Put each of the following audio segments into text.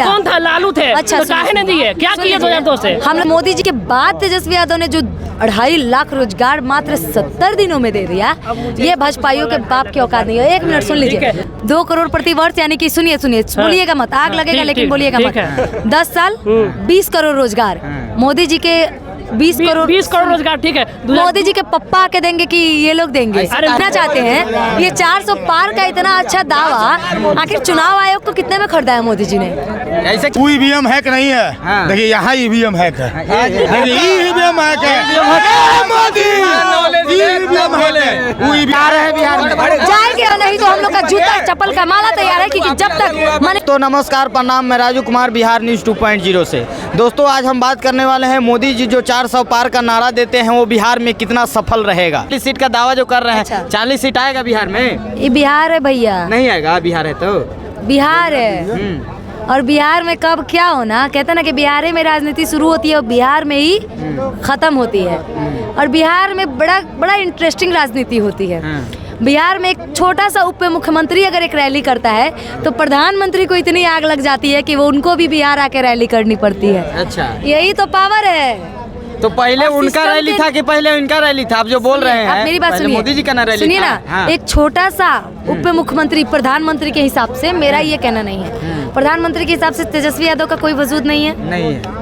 कौन था? लालू थे। अच्छा, तो काहे नहीं दिए? क्या किए 2002 से? हम लोग मोदी जी के बाद तेजस्वी यादव ने जो 2.5 लाख रोजगार मात्र 70 दिनों में दे दिया, ये भाजपाइयों के बाप की औकात नहीं है। 1 मिनट सुन लीजिए। 2 करोड़ प्रति वर्ष, यानी कि सुनिए बोलिएगा मत, आग लगेगा लेकिन बोलिएगा मत। 10 साल 20 करोड़ रोजगार। मोदी जी के 20 करोड़ रोजगार, ठीक है। मोदी जी के पप्पा आके देंगे कि ये लोग देंगे? इतना चाहते हैं। ये 400 पार का इतना अच्छा दावा, आखिर चुनाव आयोग को कितने में खरीदा है मोदी जी ने? ऐसे कोई ईवीएम हैक नहीं है। देखिए यहाँ ईवीएम हैक है, ईवीएम हैक है। मोदी ईवीएम हैक है। कोई बिहार है, बिहार में जाएंगे नहीं तो हम लोग का जूता चप्पल का माला तैयार है, क्योंकि जब तक मैंने तो नमस्कार, प्रणाम, मैं राजू कुमार, बिहार न्यूज 2.0 से। दोस्तों आज हम बात करने वाले हैं मोदी जी जो 400 पार का नारा देते हैं वो बिहार में कितना सफल रहेगा। 40 सीट का दावा जो कर रहे हैं, 40 सीट आएगा बिहार में? ये बिहार है भैया, नहीं आएगा। बिहार है तो बिहार है। और बिहार में कब क्या होना, कहते ना कि बिहार में राजनीति शुरू होती है और बिहार में ही खत्म होती है। और बिहार में बड़ा इंटरेस्टिंग राजनीति होती है। बिहार में एक छोटा सा उप मुख्यमंत्री अगर एक रैली करता है तो प्रधानमंत्री को इतनी आग लग जाती है कि वो उनको भी बिहार आके रैली करनी पड़ती है। अच्छा, यही तो पावर है। तो पहले उनका रैली था कि पहले इनका रैली था? आप जो बोल रहे हैं, मेरी बात सुनिए, मोदी जी का रैली सुनिए ना। हाँ। एक छोटा सा उप मुख्यमंत्री प्रधानमंत्री के हिसाब से, मेरा ये कहना नहीं है, प्रधानमंत्री के हिसाब से तेजस्वी यादव का कोई वजूद नहीं है।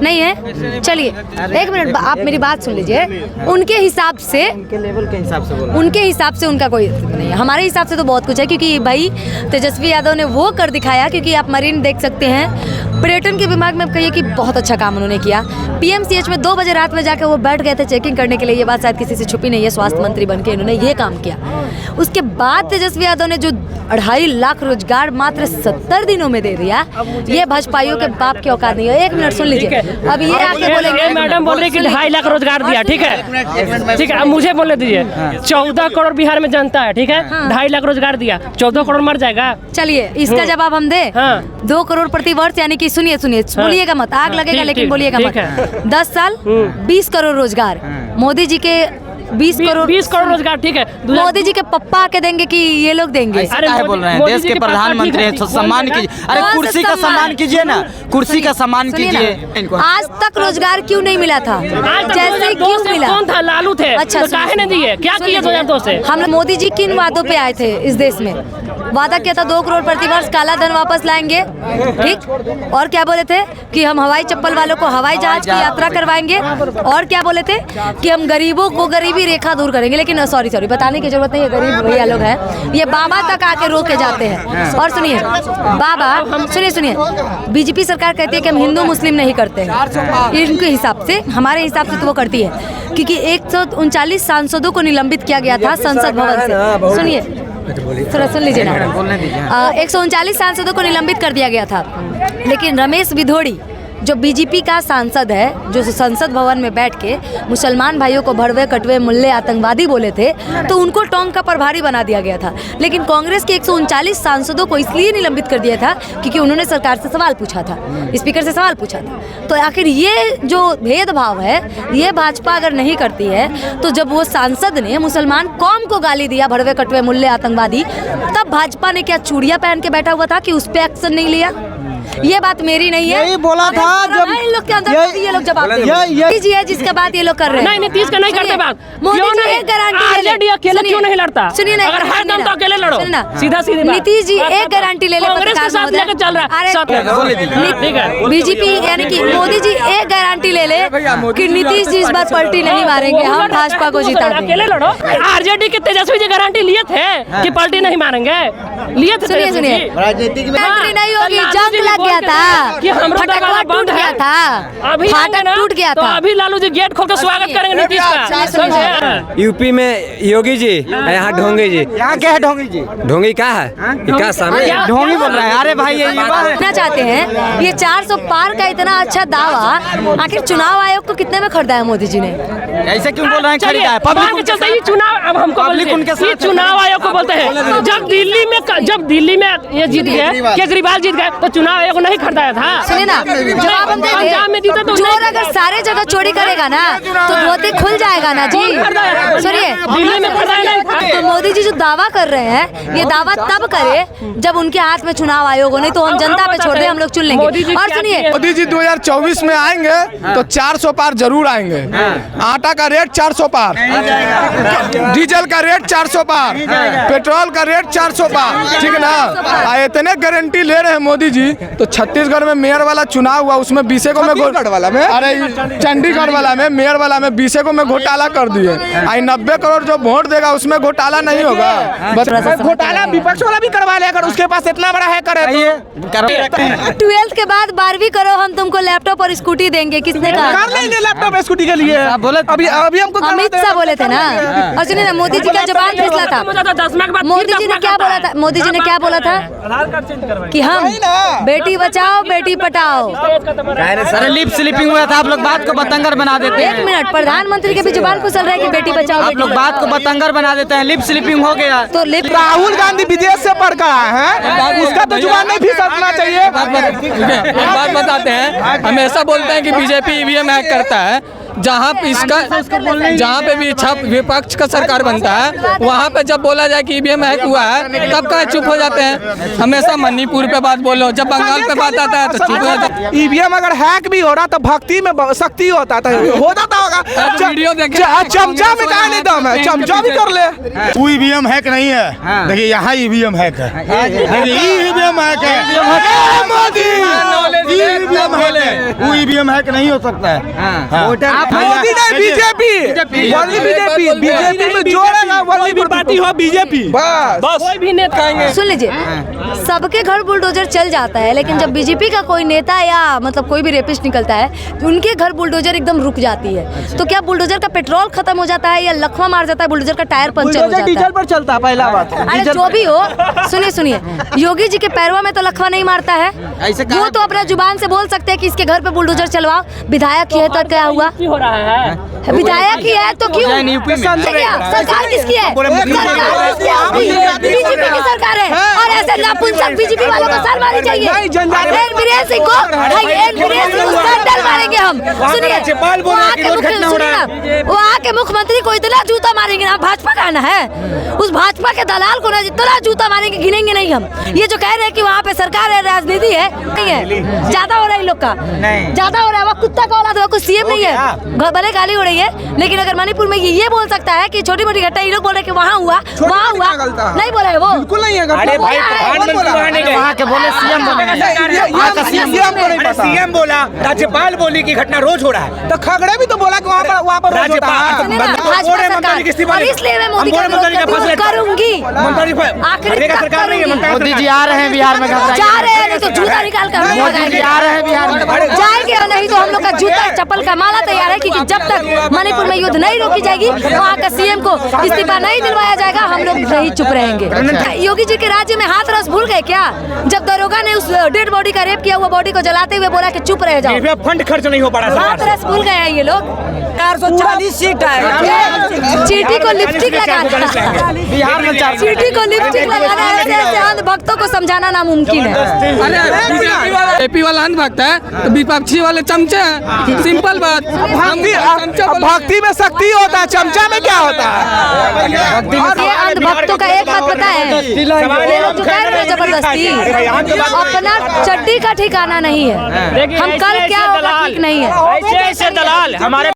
नहीं है। चलिए 1 मिनट, आप मेरी बात सुन लीजिए। उनके हिसाब से, उनके लेवल के हिसाब से उनके हिसाब से उनका कोई नहीं है। हमारे हिसाब से तो बहुत कुछ है, क्योंकि भाई तेजस्वी यादव ने वो कर दिखाया। क्योंकि आप मरीन देख सकते हैं, पर्यटन के विभाग में कहिए कि बहुत अच्छा काम उन्होंने किया। PMCH में 2 बजे रात में जाकर वो बैठ गए थे चेकिंग करने के लिए। ये बात शायद किसी से छुपी नहीं है। स्वास्थ्य मंत्री बनके इन्होंने ये काम किया। उसके बाद तेजस्वी यादव ने जो 2.5 लाख रोजगार मात्र 70 दिनों में दे दिया, ये भाजपाइयों के बाप की औकात नहीं है। 1 मिनट सुन लीजिए। अब ये आके बोलेंगे, मैडम बोल रही कि 2.5 लाख रोजगार दिया, ठीक है, ठीक है। अब मुझे बोलने दीजिए। 14 करोड़ बिहार में जनता है, ठीक है। 2.5 लाख रोजगार दिया, 14 करोड़ मर जाएगा। चलिए इसका जवाब हम दे। 2 करोड़ प्रति वर्ष, यानी कि सुनिए बोलिएगा मत, आग लगेगा लेकिन बोलिएगा मत। 10 साल 20 करोड़ रोजगार। मोदी जी के 20 करोड़ रोजगार, ठीक है। मोदी जी के पप्पा आके देंगे कि ये लोग देंगे? अरे बोल रहे हैं, देश के प्रधानमंत्री हैं तो सम्मान कीजिए। अरे कुर्सी का सम्मान कीजिए ना, कुर्सी का सम्मान कीजिए। आज तक रोजगार क्यों नहीं मिला था? जैसे क्यों मिला? कौन था? लालू थे। अच्छा, तो काहे नहीं दिए? क्या किए 2002 से? हम मोदी जी किन वादों पे आए थे इस देश में? वादा किया था 2 करोड़ प्रति वर्ष काला धन वापस लाएंगे, ठीक। और क्या बोले थे कि हम हवाई चप्पल वालों को हवाई जहाज की यात्रा करवाएंगे। और क्या बोले थे कि हम गरीबों को गरीबी रेखा दूर करेंगे। लेकिन सॉरी बताने की जरूरत नहीं है, गरीब भैया लोग हैं, ये बाबा तक आके रोक के जाते हैं। और सुनिए बाबा, सुनिए बीजेपी सरकार कहती है कि हम हिंदू मुस्लिम नहीं करते हैं। इनके हिसाब से, हमारे हिसाब से तो वो करती है, क्योंकि 139 सांसदों को निलंबित किया गया था संसद भवन से। सुनिए थोड़ा सुन लीजिए ना। 139 सांसदों को निलंबित कर दिया गया था, लेकिन रमेश विधोड़ी जो बीजेपी का सांसद है, जो संसद भवन में बैठ के मुसलमान भाइयों को भड़वे कटवे मुल्ले आतंकवादी बोले थे, तो उनको टोंक का प्रभारी बना दिया गया था। लेकिन कांग्रेस के 139 सांसदों को इसलिए निलंबित कर दिया था क्योंकि उन्होंने सरकार से सवाल पूछा था, स्पीकर से सवाल पूछा था। तो आखिर ये जो भेदभाव है, ये भाजपा अगर नहीं करती है, तो जब वो सांसद ने मुसलमान कौम को गाली दिया भड़वे कटवे मुल्ले आतंकवादी, तब भाजपा ने क्या चूड़ियां पहन के बैठा हुआ था कि उस पर एक्शन नहीं लिया? ये बात मेरी नहीं है, यही बोला था जब इन लोग के अंदर ये लोग जवाब दीजिए है जिसका बात ये लोग कर रहे हैं। नहीं नीतीश का नहीं करते बात। मोदी जी एक गारंटी ले ले, अकेले क्यों नहीं लड़ता? सुनिए ना, अगर हर दम तो अकेले लड़ो, सीधा सीधी बात। नीतीश जी एक गारंटी ले ले, कांग्रेस के साथ लेकर चल रहा है। बीजेपी यानी कि मोदी जी एक गारंटी ले ले कि नीतीश जी इस बार पलटी नहीं मारेंगे, हम भाजपा को जिता देंगे। अकेले लड़ो। RJD के तेजस्वी जी गारंटी लिए थे कि पलटी नहीं मारेंगे, लिए थे। सुनिए राजनीतिक में नहीं होगी, जंग लग गया था, फटाखा टूट गया था, अभी फाटक टूट गया तो था। अभी लालू जी गेट खोल कर स्वागत करेंगे नीतीश का। यूपी में योगी जी, यहाँ ढोंगी जी। यहाँ क्या है ढोंगी जी? ढोंगी क्या है? क्या सामने ढोंगी बोल रहे हैं? अरे भाई ये इतना चाहते हैं। ये 400 पार का इतना अच्छा दावा, आखिर चुनाव आयोग को कितने में खरीदा है मोदी जी ने? ऐसे क्यों बोल रहे हैं? खरीदा है पब्लिक चलता है चुनाव। अब हमको ये चुनाव आयोग को बोलते हैं। जब दिल्ली में ये जीत गए, केजरीवाल जीत गए, तो चुनाव आयोग को नहीं खरीदाया था। सुनिए ना, जवाब हम पंजाब में दे जीता तो चोर अगर सारे जगह चोरी करेगा ना तो धोती खुल जाएगा ना जी। सुनिए, दिल्ली में खरीदाया नहीं था। तो मोदी जी जो दावा कर रहे हैं ये दावा तब करे जब उनके हाथ में चुनाव आयोग हो, नहीं तो हम जनता पे छोड़ दे, हम लोग चुन लेंगे। और सुनिए, मोदी जी 2024 में आएंगे तो 400 पार जरूर आएंगे। आटा का रेट 400 पार, डीजल का रेट 400 पार, पेट्रोल का रेट 400 पार, ठीक है ना। इतने गारंटी ले रहे हैं मोदी जी। तो छत्तीसगढ़ में मेयर वाला चुनाव हुआ, उसमें 20 को में चंडीगढ़ वाला में मेयर वाला में 20 को में घोटाला कर दिए। 90 करोड़ जो वोट देगा उसमें घोटाला नहीं होगा। घोटाला विपक्ष वाला भी करवा ले, अगर उसके पास इतना बड़ा है करे तो। 12th के बाद 12वीं करो, हम तुमको लैपटॉप और स्कूटी देंगे। किसने कहा? कर लेंगे लैपटॉप स्कूटी के लिए। बोले अभी हमको अमित शाह बोले थे ना। और सुनिए ना, मोदी जी का जबान फिसला था। मोदी जी ने क्या बोला था? मोदी जी ने क्या बोला था कि हम बेटी बचाओ बेटी पटाओ। अरे लिप स्लिपिंग हुआ था, आप लोग बात को बतंगर बना देते हैं। 1 मिनट, प्रधानमंत्री के भी जुबान फिसल रहा है कि बेटी बचाओ आप बेटी लोग बात को बतंगर बना देते हैं, लिप स्लिपिंग हो गया। तो लिप राहुल गांधी विदेश से पढ़ कर आए हैं, उसका तो जुबान नहीं फिसलना चाहिए। एक बात बताते हैं, हमेशा बोलते हैं कि बीजेपी ईवीएम हैक करता है। जहाँ पे भी विपक्ष का सरकार बनता है वहाँ पे जब बोला जाए कि ईवीएम हैक हुआ है तब का चुप हो जाते हैं। हमेशा मणिपुर पे बात बोलो, जब बंगाल पे बात आता है तो चुप हो जाते हैं। ईवीएम अगर हैक भी हो रहा तो भक्ति में शक्ति होता था, हो जाता होगा। वीडियो देखे, चमचा में कहा नहीं दम है, चमचा भी कर ले। वो ईवीएम हैक नहीं है। देखिए यहाँ ईवीएम हैक है, ईवीएम हैक है मोदी, ईवीएम हैक है। वो ईवीएम हैक नहीं हो सकता है। मोदी नहीं बीजेपी, वही बीजेपी में जोड़ेगा, वही पार्टी हो बीजेपी। बस कोई भी नेता आएंगे। सुन लीजिए, सबके घर बुलडोजर चल जाता है, लेकिन जब बीजेपी का कोई नेता या मतलब कोई भी रेपिस्ट निकलता है तो उनके घर बुलडोजर एकदम रुक जाती है। तो क्या बुलडोजर का पेट्रोल खत्म हो जाता है या लखवा मार जाता है, बुलडोजर का टायर पंचर हो जाता है? डीजल पर चलता है पहला बात। अरे जो भी हो, सुनिए, योगी जी के पैरवा में तो लखवा नहीं मारता है। वो तो अपना जुबान से बोल सकते हैं कि इसके घर पे बुलडोजर चलवाओ। विधायक ही है तो क्या हुआ? हो रहा है, विधायक ही है तो क्यों? सरकार किसकी है? बीजेपी की सरकार है। और ऐसे नापुंसक बीजेपी वालों को सर मारनी चाहिए। वीरेंद्र सिंह को सर मारेंगे हम। सुनिए, वो आके मुख्यमंत्री को इतना जूता मारेंगे ना, भाजपा का ना है, उस भाजपा के दलाल को ना इतना जूता मारेंगे, गिनेंगे नहीं हम। ये जो कह रहे हैं कि वहाँ पे सरकार है, राजनीति है, नहीं है। ज्यादा हो रहा है इन लोग का, ज्यादा हो रहा है। वो कुत्ता का औलाद, वो कुछ सीएम नहीं है, भले गाली हो रही है। लेकिन अगर मणिपुर में ये बोल सकता है कि छोटी मोटी घटना, ये लोग बोल रहे हैं कि वहाँ हुआ, नहीं बोला है वो, बिल्कुल नहीं है। अरे भाई, वहाँ के बोले सीएम सीएम बोला, राज्यपाल बोली कि घटना रोज हो रहा है, तो खगड़े भी तो बोला कि वहाँ पर रोज होता है। और इसलिए मैं मोदी का करूंगी। आखिर मोदी जी आ रहे हैं बिहार में, जा रहे हैं, नहीं तो जूता निकाल कर मोदी जी आ रहे हैं बिहार में, जाएंगे। और नहीं तो हम लोग का जूता चप्पल का माला तैयार है, क्योंकि जब तक मणिपुर में युद्ध नहीं रोकी जाएगी, वहाँ का सीएम को इस्तीफा नहीं दिलवाया जाएगा, हम लोग नहीं चुप रहेंगे। योगी जी के राज्य में हाथ रस भूल गए क्या? जब दरोगा ने उस डेड बॉडी का रेप किया हुआ बॉडी को जलाते हुए बोला कि चुप रह जाओ, फंड खर्च नहीं हो पा रहा। हाथ रस भूल गए हैं ये लोग। 440 सीट है। चीटी को लिपस्टिक लगाना, बिहार में चीटी को लिपस्टिक लगाना, ऐसे अंध भक्तों को समझाना नामुमकिन है। एपी वाला अंधभक्त है तो विपक्षी वाले चमचे हैं, सिंपल बात। भक्ति में शक्ति होता है, चमचा में क्या होता है? ये अंधभक्तों का एक बात पता है, ये लोग जो कह रहे हैं जबरदस्ती, अपना चड्डी का ठिकाना नहीं है। हम कल क्या होगा ठीक नहीं है। ऐसे दलाल हमारे